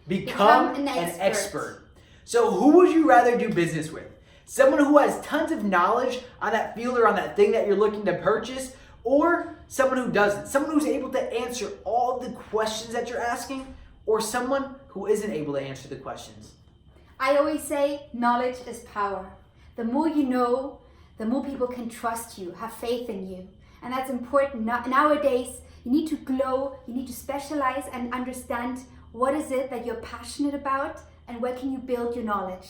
Become an expert. So who would you rather do business with? Someone who has tons of knowledge on that field or on that thing that you're looking to purchase, or someone who doesn't? Someone who's able to answer all the questions that you're asking, or someone who isn't able to answer the questions? I always say knowledge is power. The more you know, the more people can trust you, have faith in you. And that's important. Nowadays, you need to glow, you need to specialize and understand what is it that you're passionate about and where can you build your knowledge.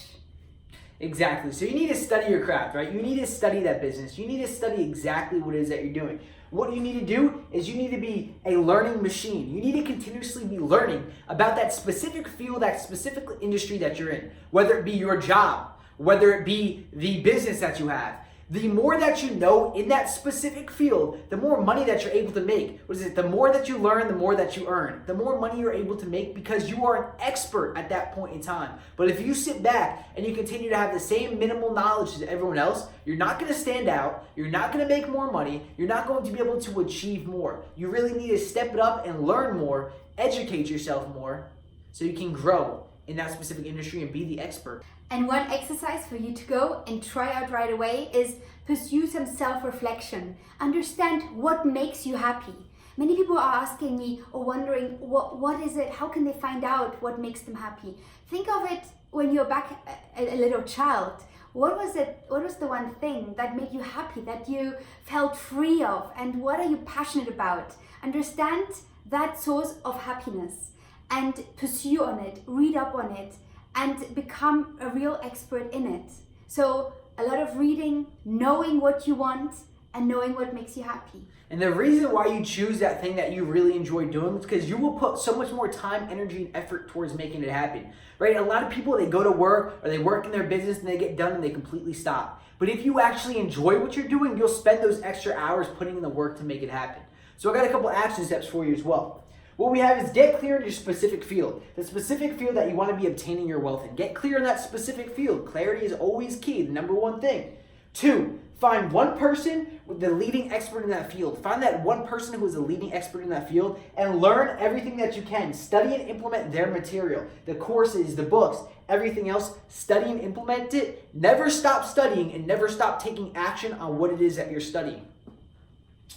Exactly. So you need to study your craft, right? You need to study that business. You need to study exactly what it is that you're doing. What you need to do is you need to be a learning machine. You need to continuously be learning about that specific field, that specific industry that you're in, whether it be your job, whether it be the business that you have. The more that you know in that specific field, the more money that you're able to make. What is it? The more that you learn, the more that you earn. The more money you're able to make because you are an expert at that point in time. But if you sit back and you continue to have the same minimal knowledge as everyone else, you're not going to stand out. You're not going to make more money. You're not going to be able to achieve more. You really need to step it up and learn more, educate yourself more so you can grow in that specific industry and be the expert. And one exercise for you to go and try out right away is pursue some self-reflection. Understand what makes you happy. Many people are asking me or wondering, what is it? How can they find out what makes them happy? Think of it when you're back a little child. What was it? What was the one thing that made you happy, that you felt free of? And what are you passionate about? Understand that source of happiness and pursue on it, read up on it, and become a real expert in it. So a lot of reading, knowing what you want, and knowing what makes you happy. And the reason why you choose that thing that you really enjoy doing is because you will put so much more time, energy, and effort towards making it happen, right? A lot of people, they go to work or they work in their business and they get done and they completely stop. But if you actually enjoy what you're doing, you'll spend those extra hours putting in the work to make it happen. So I got a couple action steps for you as well. What we have is get clear in your specific field, the specific field that you want to be obtaining your wealth in. Get clear in that specific field. Clarity is always key, the number one thing. 2, find one person with the leading expert in that field. Find that one person who is a leading expert in that field and learn everything that you can. Study and implement their material, the courses, the books, everything else. Study and implement it. Never stop studying and never stop taking action on what it is that you're studying.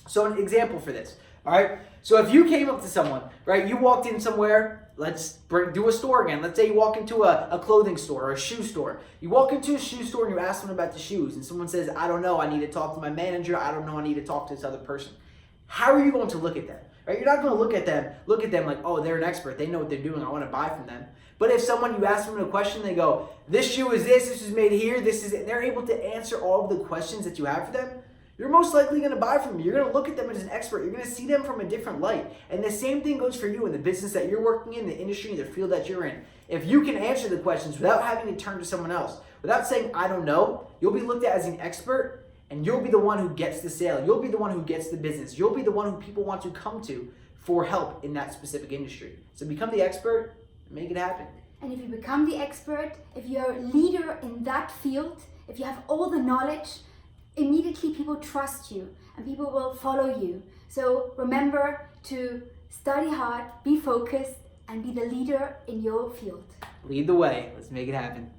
So an example for this, all right? So if you came up to someone, right, you walked in somewhere, do a store again. Let's say you walk into a clothing store or a shoe store. You walk into a shoe store and you ask them about the shoes and someone says, I don't know, I need to talk to my manager. I don't know, I need to talk to this other person. How are you going to look at them, right? You're not going to look at them like, oh, they're an expert. They know what they're doing. I want to buy from them. But if you ask them a question, they go, this shoe is this is made here, this is it. And they're able to answer all of the questions that you have for them. You're most likely going to buy from them. You're going to look at them as an expert. You're going to see them from a different light. And the same thing goes for you in the business that you're working in, the industry, the field that you're in. If you can answer the questions without having to turn to someone else, without saying, I don't know, you'll be looked at as an expert and you'll be the one who gets the sale. You'll be the one who gets the business. You'll be the one who people want to come to for help in that specific industry. So become the expert and make it happen. And if you become the expert, if you're a leader in that field, if you have all the knowledge, immediately people trust you and people will follow you. So remember to study hard, be focused, and be the leader in your field. Lead the way. Let's make it happen.